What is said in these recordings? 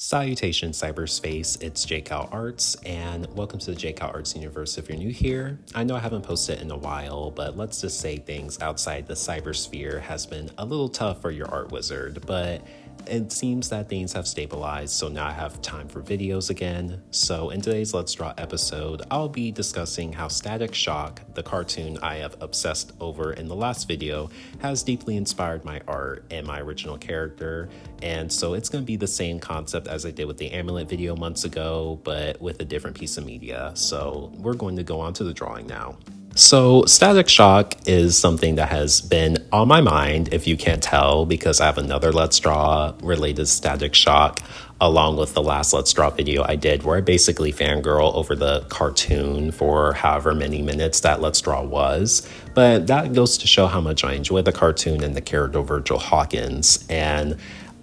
Salutations, cyberspace. It's JCal Arts, and welcome to the JCal Arts universe. If you're new here, I know I haven't posted in a while, but let's just say things outside the cybersphere has been a little tough for your art wizard, but it seems that things have stabilized, so now I have time for videos again. So in today's Let's Draw episode, I'll be discussing how Static Shock, the cartoon I have obsessed over in the last video, has deeply inspired my art and my original character. And so it's going to be the same concept as I did with the Amulet video months ago, but with a different piece of media. So we're going to go on to the drawing now. So Static Shock is something that has been on my mind, if you can't tell, because I have another Let's Draw related to Static Shock, along with the last Let's Draw video I did, where I basically fangirl over the cartoon for however many minutes that Let's Draw was. But that goes to show how much I enjoy the cartoon and the character Virgil Hawkins. And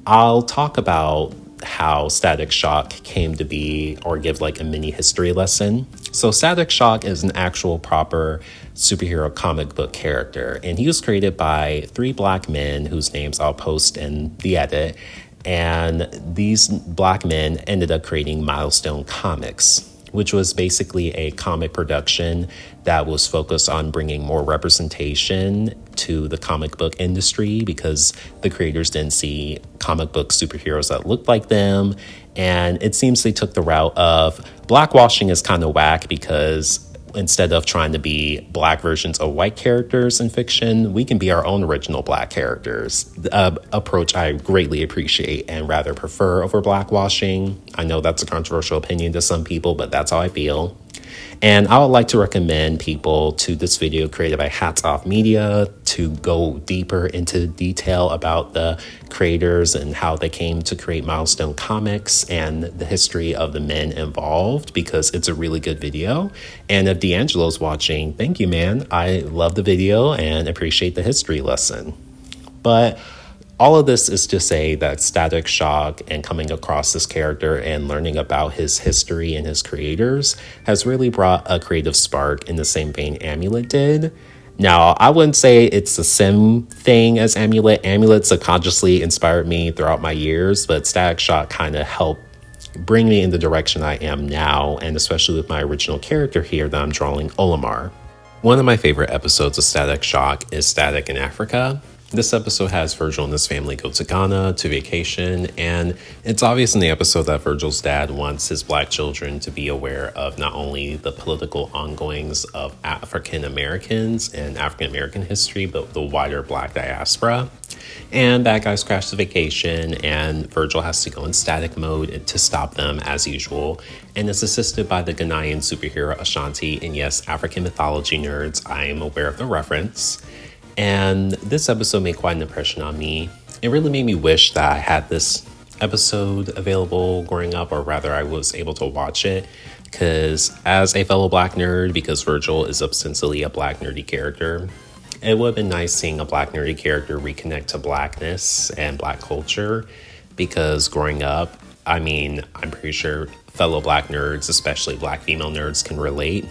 I'll talk about how Static Shock came to be, or give like a mini history lesson. So Static Shock is an actual proper superhero comic book character, and he was created by three black men whose names I'll post in the edit. And these black men ended up creating Milestone Comics, which was basically a comic production that was focused on bringing more representation to the comic book industry, because the creators didn't see comic book superheroes that looked like them. And it seems they took the route of blackwashing is kind of whack, because instead of trying to be black versions of white characters in fiction, we can be our own original black characters. Approach I greatly appreciate and rather prefer over blackwashing. I know that's a controversial opinion to some people, but that's how I feel. And I would like to recommend people to this video created by Hats Off Media to go deeper into detail about the creators and how they came to create Milestone Comics and the history of the men involved, because it's a really good video. And if D'Angelo's watching, thank you, man. I love the video and appreciate the history lesson. But all of this is to say that Static Shock and coming across this character and learning about his history and his creators has really brought a creative spark in the same vein Amulet did. Now, I wouldn't say it's the same thing as Amulet. Amulet subconsciously inspired me throughout my years, but Static Shock kind of helped bring me in the direction I am now, and especially with my original character here that I'm drawing, Olimar. One of my favorite episodes of Static Shock is Static in Africa. This episode has Virgil and his family go to Ghana to vacation, and it's obvious in the episode that Virgil's dad wants his black children to be aware of not only the political ongoings of African Americans and African American history, but the wider black diaspora. And bad guys crash the vacation, and Virgil has to go in static mode to stop them as usual, and is assisted by the Ghanaian superhero Ashanti. And yes, African mythology nerds, I am aware of the reference. And this episode made quite an impression on me. It really made me wish that I had this episode available growing up, or rather I was able to watch it, because as a fellow black nerd, because Virgil is ostensibly a black nerdy character, it would have been nice seeing a black nerdy character reconnect to blackness and black culture, because growing up, I'm pretty sure fellow black nerds, especially black female nerds, can relate.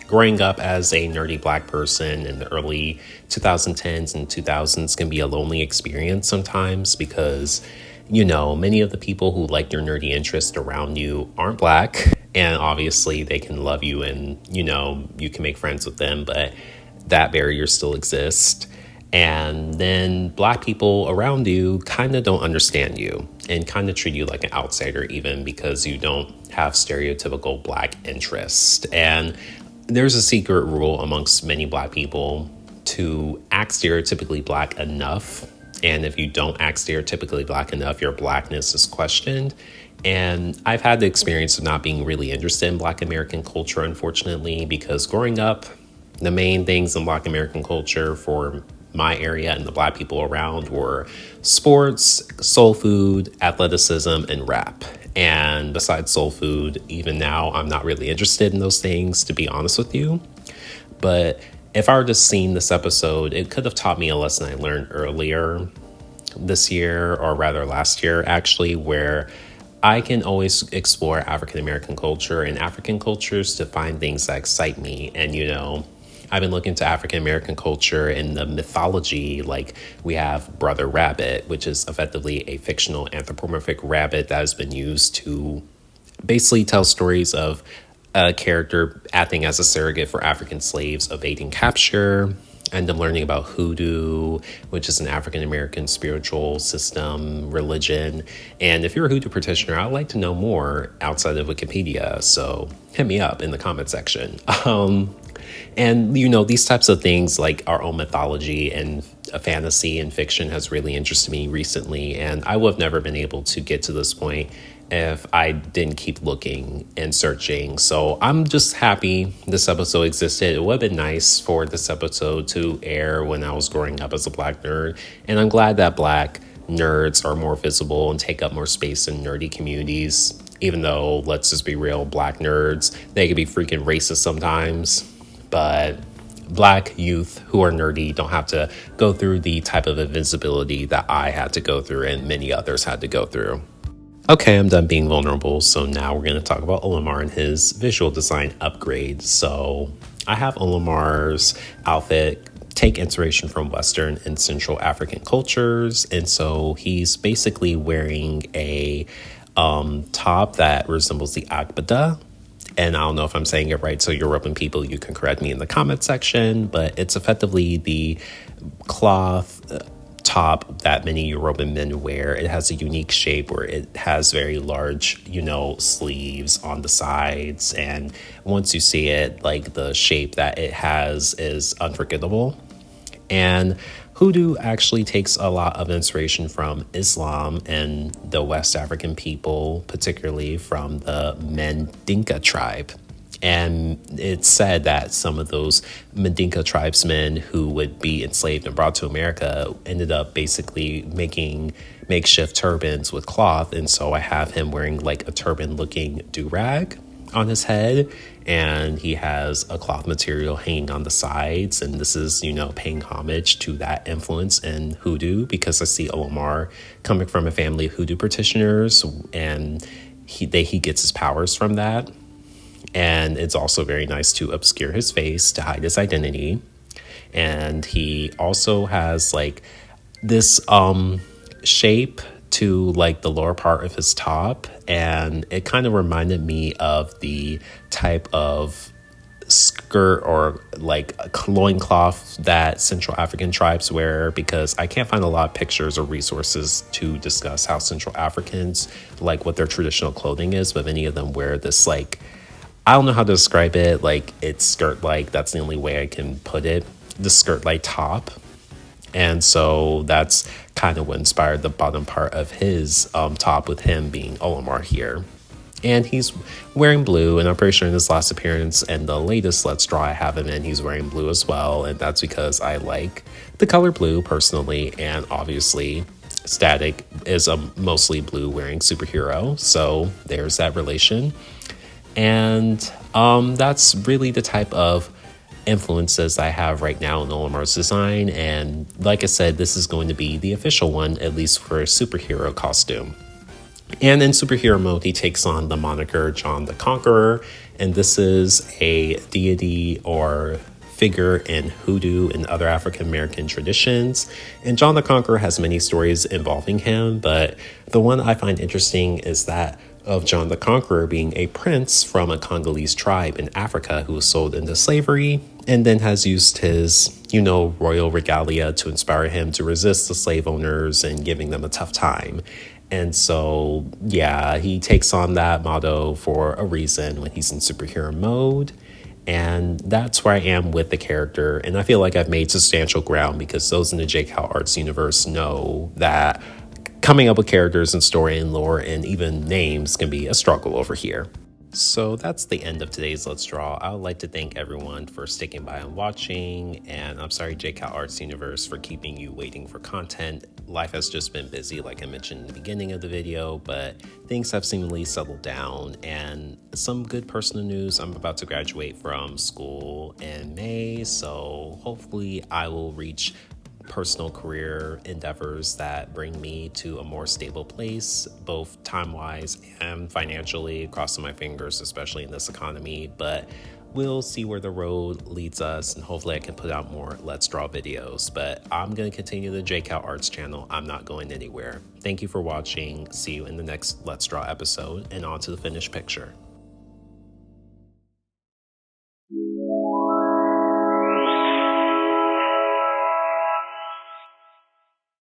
Growing up as a nerdy black person in the early 2010s and 2000s can be a lonely experience sometimes, because, many of the people who like your nerdy interest around you aren't black. And obviously they can love you and, you can make friends with them, but that barrier still exists. And then black people around you kind of don't understand you and kind of treat you like an outsider, even because you don't have stereotypical black interest. And there's a secret rule amongst many black people to act stereotypically black enough. And if you don't act stereotypically black enough, your blackness is questioned. And I've had the experience of not being really interested in black American culture, unfortunately, because growing up, the main things in black American culture for my area and the black people around were sports, soul food, athleticism, and rap. And besides soul food, even now, I'm not really interested in those things, to be honest with you. But if I were to seen this episode, it could have taught me a lesson I learned earlier this year, or rather last year, actually, where I can always explore African American culture and African cultures to find things that excite me. And, I've been looking to African American culture and the mythology. Like, we have Brother Rabbit, which is effectively a fictional anthropomorphic rabbit that has been used to basically tell stories of a character acting as a surrogate for African slaves evading capture. And I'm learning about hoodoo, which is an African American spiritual system, religion. And if you're a hoodoo practitioner, I'd like to know more outside of Wikipedia. So hit me up in the comment section. And, these types of things, like our own mythology and fantasy and fiction, has really interested me recently. And I would have never been able to get to this point if I didn't keep looking and searching. So I'm just happy this episode existed. It would have been nice for this episode to air when I was growing up as a Black nerd. And I'm glad that Black nerds are more visible and take up more space in nerdy communities. Even though, let's just be real, Black nerds, they can be freaking racist sometimes. But Black youth who are nerdy don't have to go through the type of invisibility that I had to go through and many others had to go through. Okay, I'm done being vulnerable, so now we're going to talk about Olamar and his visual design upgrade. So I have Olamar's outfit take inspiration from Western and Central African cultures, and so he's basically wearing a top that resembles the agbada. And I don't know if I'm saying it right, so European people, you can correct me in the comment section, but it's effectively the cloth top that many Yoruban men wear. It has a unique shape where it has very large, sleeves on the sides. And once you see it, like, the shape that it has is unforgettable. And hoodoo actually takes a lot of inspiration from Islam and the West African people, particularly from the Mandinka tribe. And it's said that some of those Mandinka tribesmen who would be enslaved and brought to America ended up basically making makeshift turbans with cloth. And so I have him wearing like a turban looking do-rag on his head, and he has a cloth material hanging on the sides. And this is, paying homage to that influence in hoodoo, because I see Olamar coming from a family of hoodoo practitioners, and he gets his powers from that. And it's also very nice to obscure his face to hide his identity. And he also has like this shape to like the lower part of his top, and it kind of reminded me of the type of skirt or like a loincloth that Central African tribes wear, because I can't find a lot of pictures or resources to discuss how Central Africans, like, what their traditional clothing is, but many of them wear this, like, I don't know how to describe it, like, it's skirt-like, that's the only way I can put it, the skirt-like top. And so that's kind of what inspired the bottom part of his top, with him being Olamar here. And he's wearing blue, and I'm pretty sure in his last appearance and the latest Let's Draw I have him in, he's wearing blue as well. And that's because I like the color blue personally, and obviously Static is a mostly blue wearing superhero. So there's that relation. And that's really the type of influences I have right now in Olamar's design. And like I said, this is going to be the official one, at least for a superhero costume. And in superhero mode, he takes on the moniker John the Conqueror. And this is a deity or figure in hoodoo and other African American traditions. And John the Conqueror has many stories involving him, but the one I find interesting is that of John the Conqueror being a prince from a Congolese tribe in Africa who was sold into slavery, and then has used his, royal regalia to inspire him to resist the slave owners and giving them a tough time. And so, yeah, he takes on that motto for a reason when he's in superhero mode. And that's where I am with the character. And I feel like I've made substantial ground, because those in the J. Cal Arts universe know that coming up with characters and story and lore and even names can be a struggle over here. So that's the end of today's Let's Draw. I would like to thank everyone for sticking by and watching, and I'm sorry, J. Cal Arts Universe, for keeping you waiting for content. Life has just been busy, like I mentioned in the beginning of the video, but things have seemingly settled down. And some good personal news: I'm about to graduate from school in May, so hopefully I will reach personal career endeavors that bring me to a more stable place, both time-wise and financially, crossing my fingers, especially in this economy. But we'll see where the road leads us, and hopefully I can put out more Let's Draw videos. But I'm going to continue the JCal Arts channel. I'm not going anywhere. Thank you for watching. See you in the next Let's Draw episode, and on to the finished picture.